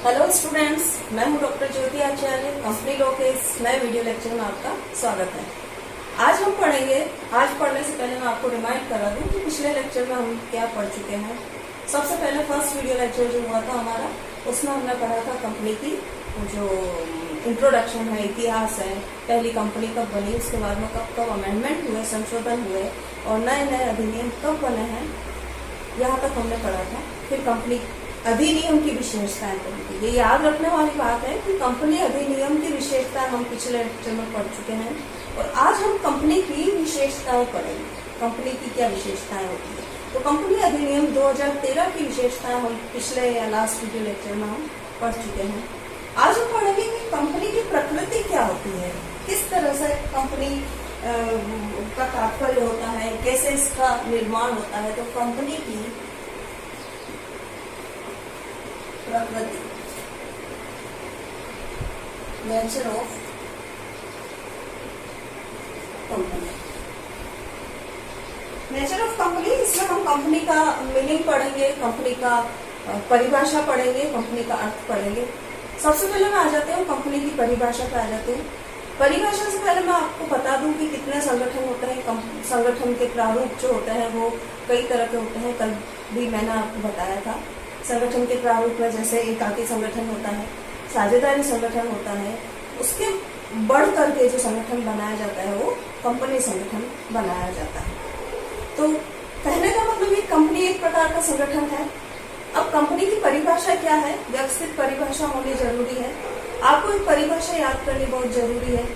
Hello students, मैं हूं doctor ज्योति आचार्य। Company law के इस नए वीडियो लेक्चर में आपका स्वागत है। आज हम पढ़ेंगे, आज पढ़ने से पहले मैं आपको रिमाइंड करा दूं कि पिछले लेक्चर में हम क्या पढ़ चुके हैं। सबसे पहले फर्स्ट वीडियो लेक्चर जो हुआ था हमारा, उसमें हमने पढ़ा था कंपनी की जो इंट्रोडक्शन है, इतिहास है, पहली कंपनी कब बनी, उसके बाद में कब कब अमेंडमेंट हुए, संशोधन हुए और नए नए अधिनियम कब बने हैं, यहाँ तक हमने पढ़ा था। फिर कंपनी अधिनियम की विशेषताएं पढ़ी थी। ये याद रखने वाली बात है कि कंपनी अधिनियम की विशेषताएं हम पिछले लेक्चर में पढ़ चुके हैं और आज हम कंपनी की विशेषताएं पढ़ेंगे। कंपनी की क्या विशेषताएं होती है, तो कंपनी अधिनियम 2013 की विशेषताएं हम पिछले या लास्ट वीडियो लेक्चर में हम पढ़ चुके हैं। आज हम पढ़ेंगे कि कंपनी की प्रकृति क्या होती है, किस तरह से कंपनी का तात्पर्य होता है, कैसे इसका निर्माण होता है। तो कंपनी की प्रकृति, nature of company, nature of company. इसमें हम कंपनी का मीनिंग पढ़ेंगे, कंपनी का परिभाषा पढ़ेंगे, कंपनी का अर्थ पढ़ेंगे। सबसे पहले मैं आ जाती हूँ कंपनी की परिभाषा पे आ जाती हूँ। परिभाषा से पहले मैं आपको बता दूं कि कितने संगठन होते हैं। संगठन के प्रारूप जो होते हैं वो कई तरह के होते हैं। कल भी मैंने आपको बताया था। संगठन के प्रारूप में जैसे एकाकी संगठन होता है, साझेदारी संगठन होता है, उसके बढ़ करके जो संगठन बनाया जाता है वो कंपनी संगठन बनाया जाता है। तो कहने का मतलब ये कंपनी एक प्रकार का संगठन है। अब कंपनी की परिभाषा क्या है, व्यवस्थित परिभाषा होनी जरूरी है। आपको एक परिभाषा याद करनी बहुत जरूरी है।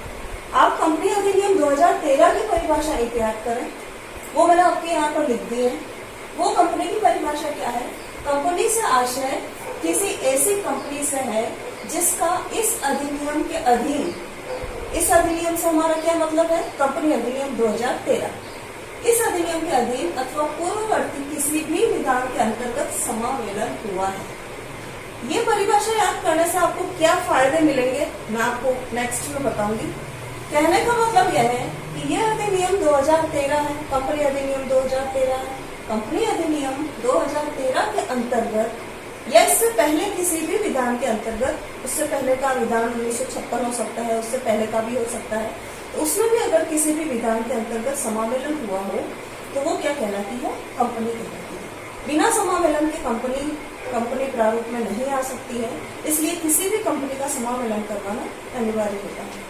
आप कंपनी अधिनियम 2013 की परिभाषा एक याद करें, वो मैंने आपके यहाँ पर लिख दी है। वो कंपनी की परिभाषा क्या है, कंपनी से आशय किसी ऐसी कंपनी से है जिसका इस अधिनियम के अधीन, इस अधिनियम से हमारा क्या मतलब है, कंपनी अधिनियम 2013, इस अधिनियम के अधीन अथवा पूर्ववर्ती किसी भी विधान के अंतर्गत समावेलन हुआ है। ये परिभाषा याद करने से आपको क्या फायदे मिलेंगे मैं आपको नेक्स्ट में बताऊंगी। कहने का मतलब यह है कि यह अधिनियम 2013 है, कंपनी अधिनियम 2013 है। कंपनी अधिनियम 2013 के अंतर्गत या इससे पहले किसी भी विधान के अंतर्गत, उससे पहले का विधान 1956 हो सकता है, उससे पहले का भी हो सकता है, तो उसमें भी अगर किसी भी विधान के अंतर्गत समावेलन हुआ हो तो वो क्या कहलाती है, कंपनी कहलाती है। बिना समावेलन के कंपनी प्रारूप में नहीं आ सकती है, इसलिए किसी भी कंपनी का समावेलन करवाना अनिवार्य होता है।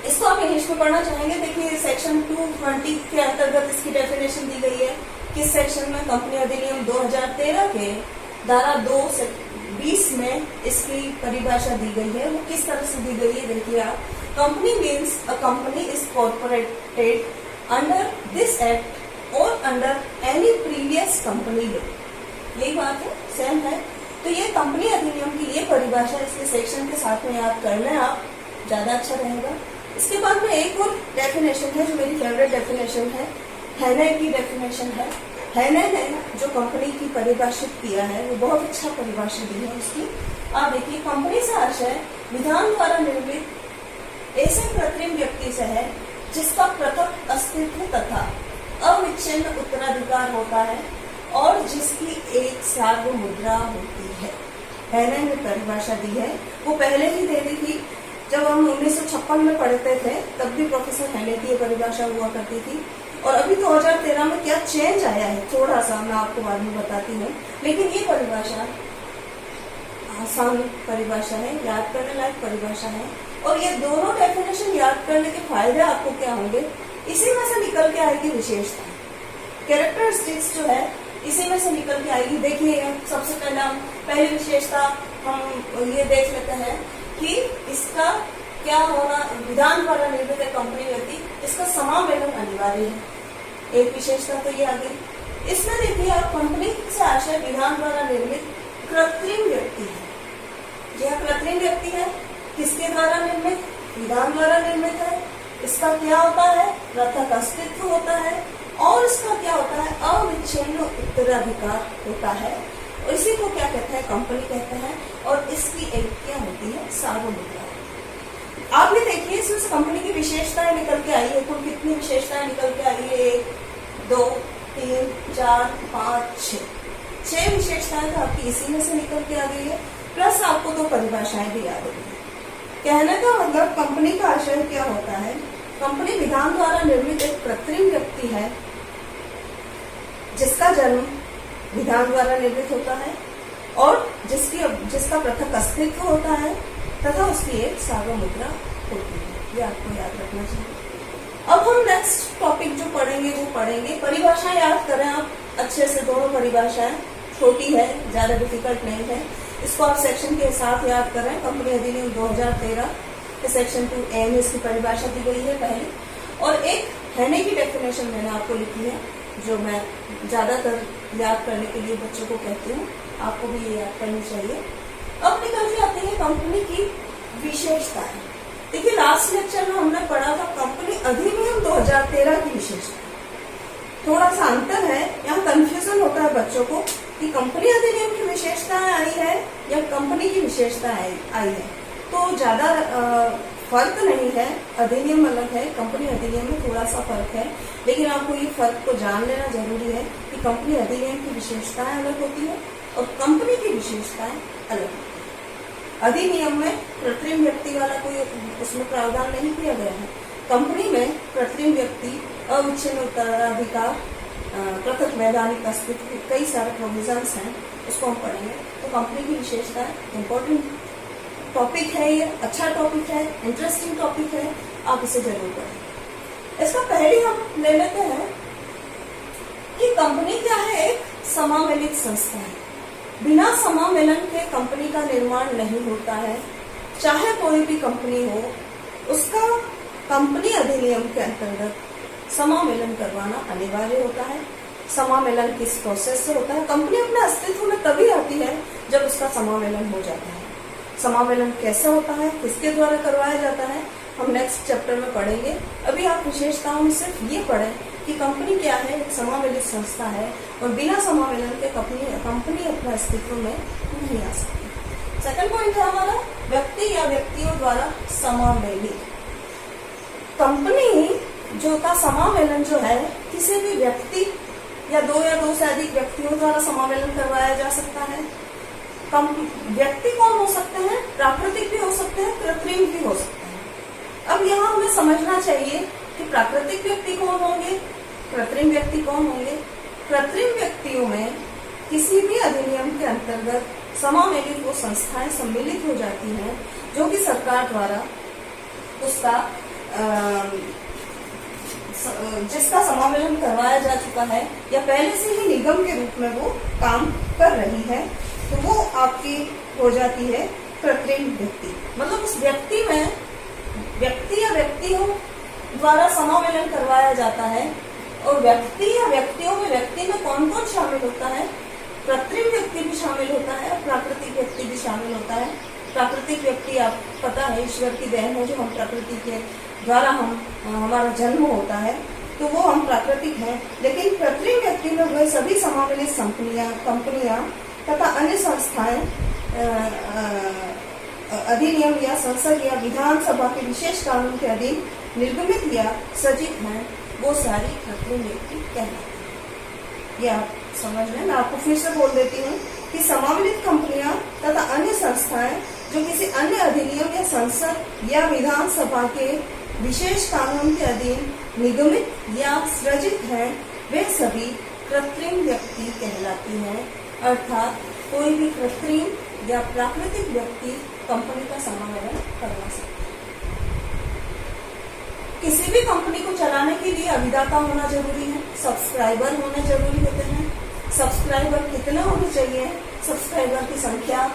इसको आप इंग्लिश में पढ़ना चाहेंगे, देखिए सेक्शन 220 के अंतर्गत इसकी डेफिनेशन दी गई है। किस सेक्शन में, कंपनी अधिनियम 2013 के धारा 220 में इसकी परिभाषा दी गई है। वो किस तरह से दी गई है, देखिए आप, company means a company is corporated under this act और under any previous company law. यही बात है, सेम है। तो ये कंपनी अधिनियम की ये परिभाषा इसके सेक्शन के साथ में याद कर लें आप, ज्यादा अच्छा रहेगा। इसके बाद में एक और डेफिनेशन है जो मेरी फेवरेट डेफिनेशन है, हैने की डेफिनेशन है। हैने ने जो कंपनी की परिभाषित किया है वो बहुत अच्छा परिभाषा दी है उसकी। आप देखिए, कंपनी से आशय विधान द्वारा निर्मित ऐसे कृत्रिम व्यक्ति से है जिसका पृथक अस्तित्व तथा अविच्छिन्न उत्तराधिकार होता है और जिसकी एक सार्व मुद्रा होती है। हैने ने परिभाषा दी है, वो पहले ही दे दी थी। जब हम 1956 में पढ़ते थे तब भी प्रोफेसर हैने की परिभाषा हुआ करती थी। और अभी 2013 में क्या चेंज आया है थोड़ा सा मैं आपको बाद में बताती हूँ, लेकिन ये परिभाषा आसान परिभाषा है, याद करने लायक परिभाषा है। और ये दोनों डेफिनेशन याद करने के फायदे आपको क्या होंगे, इसी में से निकल के आएगी विशेषता, कैरेक्टरिस्टिक्स जो है इसी में से निकल के आएगी। देखिए, सबसे पहली विशेषता हम ये देख लेते हैं कि इसका क्या होना, विधान द्वारा निर्मित कंपनी व्यक्ति, इसका समावेलन अनिवार्य है। एक विशेषता तो ये आ गई। इसमें देखिए आप, कंपनी से आशय विधान द्वारा निर्मित कृत्रिम व्यक्ति है। यह कृत्रिम व्यक्ति है, किसके द्वारा निर्मित, विधान द्वारा निर्मित है। इसका क्या होता है, पृथक अस्तित्व होता है और इसका क्या होता है, अविच्छिन्न उत्तराधिकार होता है। और इसी को क्या कहते हैं, कंपनी कहते हैं। और इसकी एक क्या होती है, सार्वभौमिकता। आपने देखिए इसमें कंपनी की विशेषताएं निकल के आई है। कुल कितनी विशेषताएं निकल के आई है, 1, 2, 3, 4, 5, 6। 6 विशेषताएं तो आपकी इसी में से निकल के आ गई है, प्लस आपको 2 परिभाषाएं भी याद होगी। कहने का मतलब कंपनी का आशय क्या होता है? कंपनी विधान द्वारा निर्मित एक कृत्रिम व्यक्ति है जिसका जन्म विधान द्वारा निर्मित होता है और जिसका पृथक अस्तित्व होता है तथा उसकी एक सार्वभौम मुद्रा होती है। ये आपको याद रखना चाहिए। अब हम नेक्स्ट टॉपिक जो पढ़ेंगे वो पढ़ेंगे परिभाषा। याद करें आप अच्छे से, दोनों परिभाषाएं छोटी है, ज्यादा डिफिकल्ट नहीं है। इसको आप सेक्शन के साथ याद करें। कंपनी अधिनियम 2013 के सेक्शन 2A में इसकी परिभाषा दी गई है पहले, और एक कहने की डेफिनेशन मैंने आपको लिखी है जो मैं ज्यादातर याद करने के लिए बच्चों को कहती हूँ, आपको भी ये याद करनी चाहिए। अब निकल के आती है कंपनी की विशेषताएं। देखिए लास्ट लेक्चर में हमने पढ़ा था कंपनी अधिनियम 2013 की विशेषता। थोड़ा सा अंतर है, यहाँ कंफ्यूजन होता है बच्चों को कि कंपनी अधिनियम की विशेषताएं आई है या कंपनी की विशेषताएं आई है। तो ज्यादा फर्क नहीं है, अधिनियम अलग है, कंपनी अधिनियम में थोड़ा सा फर्क है, लेकिन आपको ये फर्क को जान लेना जरूरी है कि कंपनी अधिनियम की विशेषताएं अलग होती है और कंपनी की विशेषताएं अलग होती है। अधिनियम में कृत्रिम व्यक्ति वाला कोई उसमें प्रावधान नहीं किया गया है। कंपनी में कृत्रिम व्यक्ति, अविच्छिन्न उत्तराधिकार, पृथक वैधानिक अस्तित्व, कई सारे प्रोविजंस हैं, उसको हम पढ़ेंगे। तो कंपनी की विशेषता इम्पोर्टेंट टॉपिक है, ये अच्छा टॉपिक है, इंटरेस्टिंग टॉपिक है, आप इसे जरूर पढ़ें। इसका पहले हम ले लेते हैं कि कंपनी क्या है? एक समावेलित संस्था है। बिना समावेलन के कंपनी का निर्माण नहीं होता है। चाहे कोई भी कंपनी हो, उसका कंपनी अधिनियम के अंतर्गत समावेलन करवाना अनिवार्य होता है। समावेलन किस प्रोसेस से होता है? कंपनी अपने अस्तित्व में तभी आती है जब उसका समावेलन हो जाता है। समावेलन कैसे होता है, किसके द्वारा करवाया जाता है, हम नेक्स्ट चैप्टर में पढ़ेंगे। अभी आप विशेषताओं में सिर्फ ये पढ़ें कि कंपनी क्या है, एक समावेलित संस्था है और बिना समावेलन के कंपनी अपने अस्तित्व में नहीं आ सकती। सेकंड पॉइंट है हमारा व्यक्ति या व्यक्तियों द्वारा समावेलित। कंपनी जो का समावेलन जो है किसी भी व्यक्ति या दो से अधिक व्यक्तियों द्वारा समावेलन करवाया जा सकता है। व्यक्ति कौन हो सकते हैं? प्राकृतिक भी हो सकते हैं, कृत्रिम भी हो सकते हैं। अब यहाँ हमें समझना चाहिए कि प्राकृतिक व्यक्ति कौन होंगे, कृत्रिम व्यक्ति कौन होंगे। कृत्रिम व्यक्तियों में किसी भी अधिनियम के अंतर्गत समावेलित वो संस्थाएं सम्मिलित हो जाती हैं जो कि सरकार द्वारा उसका जिसका समावेलन करवाया जा चुका है या पहले से ही निगम के रूप में वो काम कर रही है, तो वो आपकी हो जाती है कृत्रिम व्यक्ति। मतलब उस व्यक्ति में व्यक्ति या व्यक्तियों द्वारा समावेलन करवाया जाता है। और व्यक्ति या व्यक्तियों में व्यक्ति में कौन कौन शामिल होता है? कृत्रिम व्यक्ति भी शामिल होता है और प्राकृतिक व्यक्ति भी शामिल होता है। प्राकृतिक व्यक्ति आप पता है ईश्वर की देन है, जो हम प्रकृति के द्वारा हमारा जन्म होता है, तो वो हम प्राकृतिक हैं। लेकिन कृत्रिम व्यक्ति में वह सभी समावेलित कंपनियां तथा अन्य संस्थाएं अधिनियम या संसद या विधानसभा के विशेष कानून के अधीन निर्गमित या सृजित हैं, वो सारी कृत्रिम व्यक्ति कहलाती है। ये आप समझ लें। मैं आपको फिर से बोल देती हूँ कि समावेलित कंपनियां तथा अन्य संस्थाएं जो किसी अन्य अधिनियम या संसद या विधानसभा के विशेष कानून के अधीन निगमित या सृजित हैं, वे सभी कृत्रिम व्यक्ति कहलाती हैं। अर्थात कोई भी कृत्रिम या प्राकृतिक व्यक्ति कंपनी का समावेलन करवा सकता है। किसी भी कंपनी को चलाने के लिए अभिदाता होना जरूरी है, सब्सक्राइबर होने जरूरी होते हैं। सब्सक्राइबर कितने होने चाहिए? सब्सक्राइबर की संख्या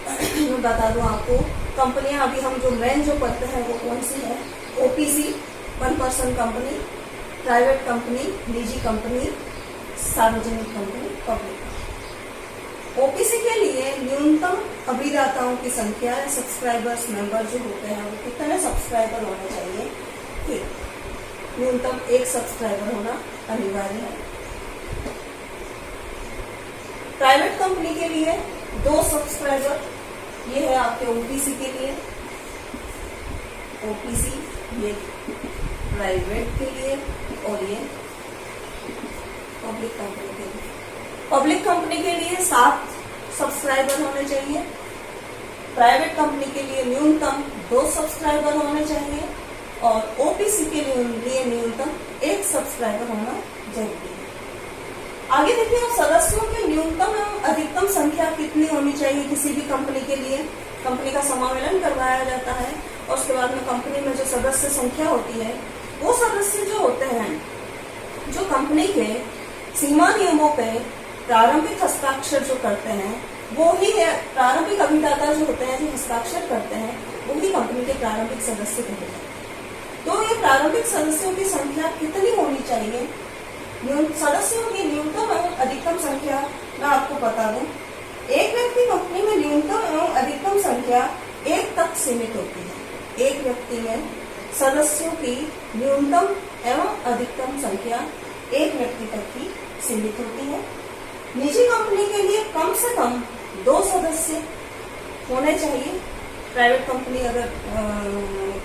मैं बता दूं आपको। कंपनियां अभी हम जो मेन जो पढ़ते हैं वो कौन सी है? OPC 1 person company, private company, निजी कंपनी, सार्वजनिक कंपनी, पब्लिक। ओपीसी के लिए न्यूनतम अभिदाताओं की संख्या या सब्सक्राइबर्स मेंबर जो होते हैं वो कितने सब्सक्राइबर होने चाहिए? न्यूनतम 1 सब्सक्राइबर होना अनिवार्य है। प्राइवेट कंपनी के लिए 2 सब्सक्राइबर, ये है आपके ओपीसी के लिए। ओपीसी ये प्राइवेट के लिए और ये पब्लिक कंपनी के लिए। पब्लिक कंपनी के लिए 7 सब्सक्राइबर होने चाहिए, प्राइवेट कंपनी के लिए न्यूनतम 2 सब्सक्राइबर होने चाहिए और ओपीसी के लिए न्यूनतम 1 सब्सक्राइबर होना जरूरी है। आगे देखिए, अब सदस्यों की न्यूनतम एवं अधिकतम संख्या कितनी होनी चाहिए किसी भी कंपनी के लिए। कंपनी का समावेलन करवाया जाता है और उसके बाद में कंपनी में जो सदस्य संख्या होती है, वो सदस्य जो होते हैं जो कंपनी के सीमा नियमों पे प्रारंभिक हस्ताक्षर जो करते हैं, वो ही प्रारंभिक अभिदाता जो होते हैं जो हस्ताक्षर करते हैं, वो ही कंपनी के प्रारंभिक सदस्य कहे जाते हैं। तो ये प्रारंभिक सदस्यों की संख्या कितनी होनी चाहिए, सदस्यों की न्यूनतम एवं अधिकतम संख्या मैं आपको बता दूं। एक व्यक्ति कंपनी में न्यूनतम एवं अधिकतम संख्या 1 तक सीमित होती है। एक व्यक्ति में सदस्यों की न्यूनतम एवं अधिकतम संख्या 1 व्यक्ति तक ही सीमित होती है। निजी कंपनी के लिए कम से कम 2 सदस्य होने चाहिए। प्राइवेट कंपनी अगर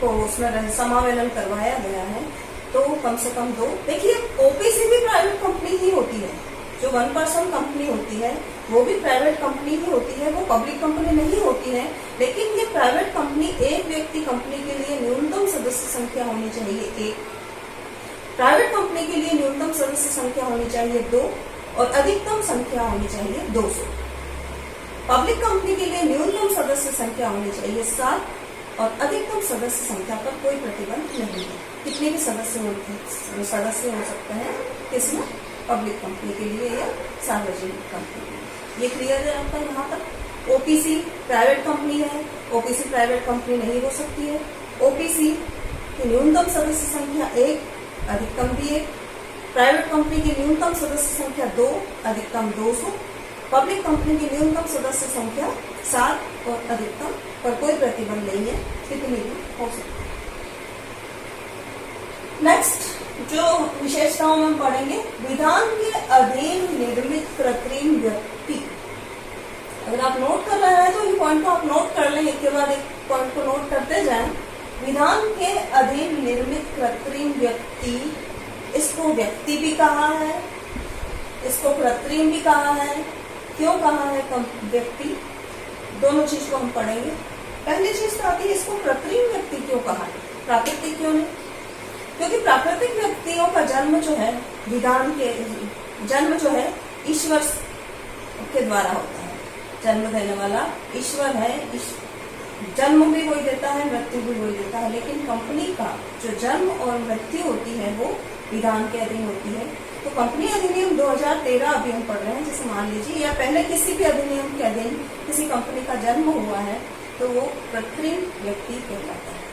को उसमें समावेलन करवाया गया है तो कम से कम 2। देखिए, ओपीसी भी प्राइवेट कंपनी ही होती है। जो 1% कंपनी होती है वो भी प्राइवेट कंपनी ही होती है, वो पब्लिक कंपनी नहीं होती है। लेकिन ये प्राइवेट कंपनी, एक व्यक्ति कंपनी के लिए न्यूनतम सदस्य संख्या होनी चाहिए 1, प्राइवेट कंपनी के लिए न्यूनतम सदस्य संख्या होनी चाहिए 2 और अधिकतम संख्या होनी चाहिए 200। पब्लिक कंपनी के लिए न्यूनतम सदस्य संख्या होनी चाहिए 7 और अधिकतम सदस्य संख्या पर कोई प्रतिबंध नहीं है। कितने भी सदस्य हो सकते हैं किसमें, पब्लिक कंपनी के लिए या सार्वजनिक कंपनी के लिए। ये क्लियर है आपका यहाँ तक। ओपीसी प्राइवेट कंपनी है, ओपीसी प्राइवेट कंपनी नहीं हो सकती है। ओपीसी की न्यूनतम सदस्य संख्या 1, अधिकतम भी 1। प्राइवेट कंपनी की न्यूनतम सदस्य संख्या 2, अधिकतम 200। पब्लिक कंपनी की न्यूनतम सदस्य संख्या 7 और अधिकतम पर कोई प्रतिबंध नहीं है, कितनी भी हो सकती है। नेक्स्ट जो विशेषताओं में पढ़ेंगे, विधान के अधीन निर्मित कृत्रिम व्यक्ति। अगर आप नोट कर रहे हैं तो ये पॉइंट को आप नोट कर लें, एक के बाद एक पॉइंट को नोट करते जाएं। विधान के अधीन निर्मित कृत्रिम व्यक्ति, इसको व्यक्ति भी कहा है, इसको कृत्रिम भी कहा है। क्यों कहा है व्यक्ति, दोनों चीज को हम पढ़ेंगे। पहली चीज तो आती है, इसको कृत्रिम व्यक्ति क्यों कहा है, प्राकृतिक क्यों नहीं। क्योंकि प्राकृतिक व्यक्तियों का जन्म जो है, विधान के जन्म जो है ईश्वर के द्वारा होता है। जन्म देने वाला ईश्वर है, जन्म भी वही देता है, मृत्यु भी वही देता है। लेकिन कंपनी का जो जन्म और मृत्यु होती है वो विधान के अधीन होती है। तो कंपनी अधिनियम 2013 अभी हम पढ़ रहे हैं, जैसे मान लीजिए या पहले किसी भी अधिनियम के अधीन किसी कंपनी का जन्म हुआ है तो वो कृत्रिम व्यक्ति कहलाता है।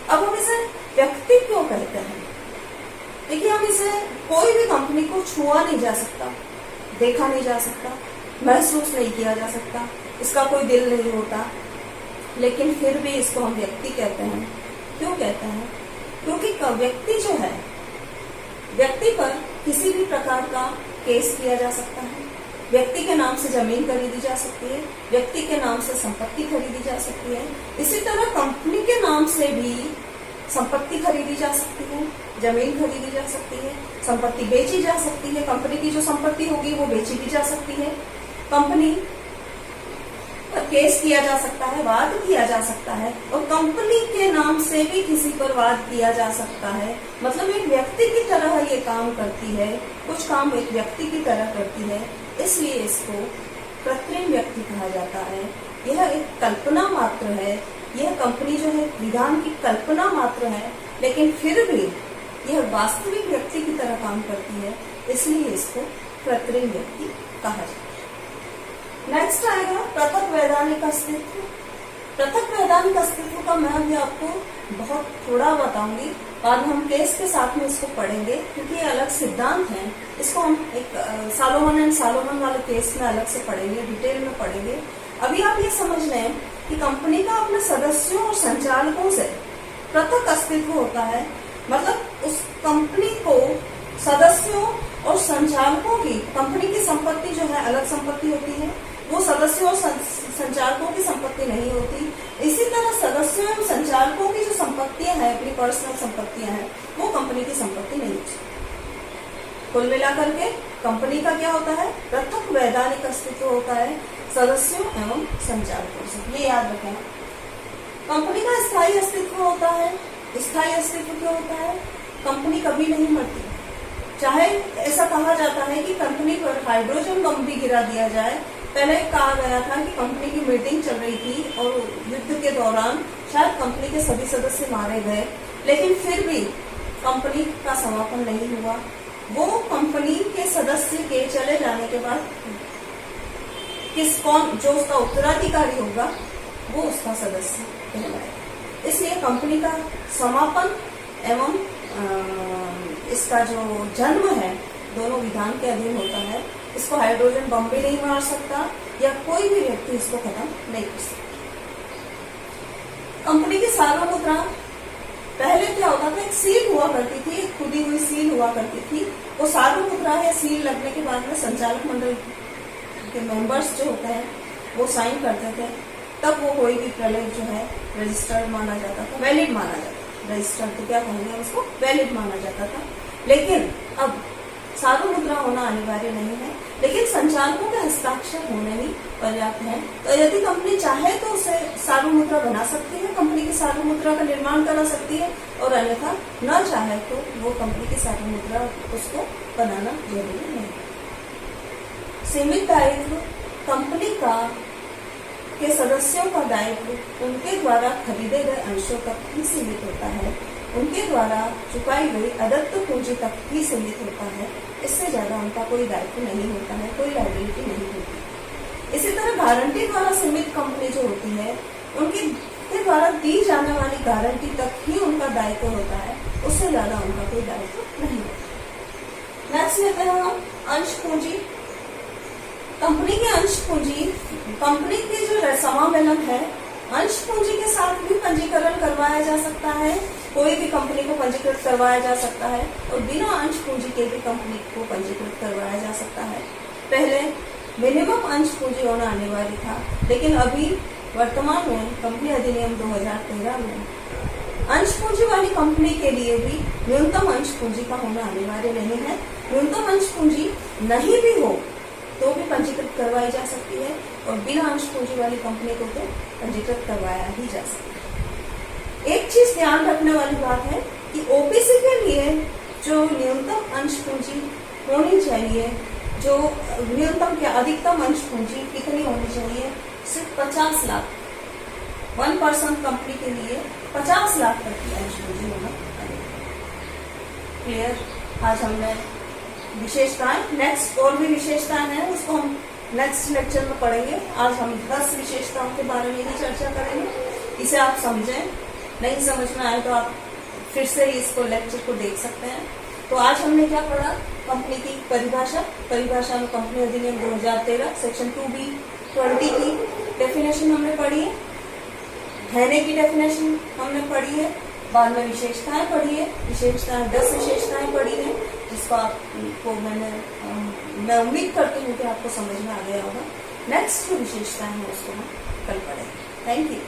अब हम इसे व्यक्ति क्यों कहते हैं, देखिए, हम इसे कोई भी कंपनी को छुआ नहीं जा सकता, देखा नहीं जा सकता, महसूस नहीं किया जा सकता, इसका कोई दिल नहीं होता, लेकिन फिर भी इसको हम व्यक्ति कहते हैं। क्यों कहते हैं, क्योंकि व्यक्ति जो है, व्यक्ति पर किसी भी प्रकार का केस किया जा सकता है, व्यक्ति के नाम से जमीन खरीदी जा सकती है, व्यक्ति के नाम से संपत्ति खरीदी जा सकती है। इसी तरह कंपनी के नाम से भी संपत्ति खरीदी जा सकती है, जमीन खरीदी जा सकती है, संपत्ति बेची जा सकती है। कंपनी की जो संपत्ति होगी वो बेची भी जा सकती है। कंपनी पर केस किया जा सकता है, वाद किया जा सकता है, और कंपनी के नाम से भी किसी पर वाद किया जा सकता है। मतलब एक व्यक्ति की तरह ये काम करती है, कुछ काम एक व्यक्ति की तरह करती है, इसलिए इसको कृत्रिम व्यक्ति कहा जाता है। यह एक कल्पना मात्र है, यह कंपनी जो है विधान की कल्पना मात्र है, लेकिन फिर भी यह वास्तविक व्यक्ति की तरह काम करती है, इसलिए इसको कृत्रिम व्यक्ति कहा जाता है। नेक्स्ट आएगा पृथक वैधानिक अस्तित्व। पृथक वैधानिक अस्तित्व का मैं अभी आपको बहुत थोड़ा बताऊंगी, बाद में हम केस के साथ में इसको पढ़ेंगे, क्योंकि ये अलग सिद्धांत है। इसको हम एक सालोमन एंड सालोमन वाले केस में अलग से पढ़ेंगे, डिटेल में पढ़ेंगे। अभी आप ये समझ लें कि कंपनी का अपने सदस्यों और संचालकों से पृथक अस्तित्व होता है। मतलब उस कंपनी को सदस्यों और संचालकों की, कंपनी की संपत्ति जो है अलग संपत्ति होती है, वो सदस्यों और संचालकों की संपत्ति नहीं होती। इसी तरह सदस्यों एवं संचालकों की जो संपत्तियां हैं, अपनी पर्सनल संपत्तियां हैं, वो कंपनी की संपत्ति नहीं होती। कुल मिलाकर के कंपनी का क्या होता है, पृथक वैधानिक अस्तित्व होता है सदस्यों एवं संचालकों से। ये याद रखें। कंपनी का स्थायी अस्तित्व होता है। स्थायी अस्तित्व क्यों होता है? कंपनी कभी नहीं मरती। चाहे ऐसा कहा जाता है कि कंपनी पर हाइड्रोजन बम भी गिरा दिया जाए। पहले कहा गया था कि कंपनी की मीटिंग चल रही थी और युद्ध के दौरान शायद कंपनी के सभी सदस्य मारे गए, लेकिन फिर भी कंपनी का समापन नहीं हुआ। वो कंपनी के सदस्य के चले जाने के बाद कौन जो उसका उत्तराधिकारी होगा वो उसका सदस्य कहलाएगा। इसलिए कंपनी का समापन एवं इसका जो जन्म है दोनों विधान के अधीन होता है। इसको हाइड्रोजन बम भी नहीं मार सकता या कोई भी व्यक्ति इसको खत्म नहीं कर सकता। कंपनी की सार्वमुद्रा, पहले क्या होता था, एक सील हुआ करती थी, एक खुदी हुई सील हुआ करती थी। वो सार्वमुद्रा या सील लगने के बाद में संचालक मंडल के मेंबर्स जो होते हैं वो साइन करते थे, तब वो कोई भी प्रलेख जो है रजिस्टर्ड माना जाता था, वैलिड माना जाता था। रजिस्टर्ड तो क्या कहेंगे उसको, वैलिड माना जाता था। लेकिन अब सार्वमुद्रा होना अनिवार्य नहीं है, लेकिन संचालकों के हस्ताक्षर होने ही पर्याप्त है। तो यदि कंपनी चाहे तो उसे सार्वमुद्रा बना सकती है, कंपनी की सार्वमुद्रा का निर्माण करा सकती है, और अन्यथा न चाहे तो वो कंपनी की सार्वमुद्रा उसको बनाना जरूरी नहीं। सीमित दायित्व, कंपनी का के सदस्यों का दायित्व उनके द्वारा खरीदे गए अंशों तक ही सीमित होता है, उनके द्वारा चुकाई गई अदत्त पूंजी तक ही सीमित होता है। इससे ज्यादा उनका कोई दायित्व नहीं होता है, कोई लायबिलिटी नहीं होती। इसी तरह गारंटी द्वारा सीमित कंपनी जो होती है उनके द्वारा दी जाने वाली गारंटी तक ही उनका दायित्व होता है, उससे ज्यादा उनका कोई दायित्व नहीं होता। नेक्स्ट लेते हैं हम अंश पूंजी। कंपनी की अंश पूंजी, कंपनी की जो समावेलन है, अंश पूंजी के साथ भी पंजीकरण करवाया जा सकता है। कोई भी कंपनी को पंजीकृत करवाया जा सकता है और बिना अंश पूंजी के भी कंपनी को पंजीकृत करवाया जा सकता है। पहले मिनिमम अंश पूंजी होना अनिवार्य था, लेकिन अभी वर्तमान में कंपनी अधिनियम 2013 में अंश पूंजी वाली कंपनी के लिए भी न्यूनतम अंश पूंजी का होना अनिवार्य नहीं है। न्यूनतम अंश पूंजी नहीं भी हो तो भी पंजीकृत करवाई जा सकती है और बिना अंश पूंजी वाली कंपनी को तो पंजीकृत करवाया ही जा सकता है। एक चीज ध्यान रखने वाली बात है कि ओपीसी के लिए जो न्यूनतम अंश पूंजी होनी चाहिए, जो न्यूनतम क्या अधिकतम अंश पूंजी कितनी होनी चाहिए, सिर्फ 50 लाख। 1% कंपनी के लिए 50 लाख तक की अंश पूंजी होना क्लियर। आज हमने विशेषताएं, नेक्स्ट और भी विशेषताएं हैं उसको हम नेक्स्ट लेक्चर में पढ़ेंगे। आज हम 10 विशेषताओं के बारे में ही चर्चा करेंगे। इसे आप समझें, नहीं समझ में आए तो आप फिर से इसको लेक्चर को देख सकते हैं। तो आज हमने क्या पढ़ा, कंपनी की परिभाषा में कंपनी अधिनियम 2013 सेक्शन 2B20 की डेफिनेशन हमने पढ़ी है, कहने की डेफिनेशन हमने पढ़ी है, बाद में विशेषताएं पढ़ी है, विशेषताएं 10 विशेषताएं पढ़ी है, जिसको आपको मैं उम्मीद करती हूँ कि आपको समझ में आ गया होगा। नेक्स्ट जो विशेषताएं हैं उसको हम कल पढ़ेंगे। Thank you.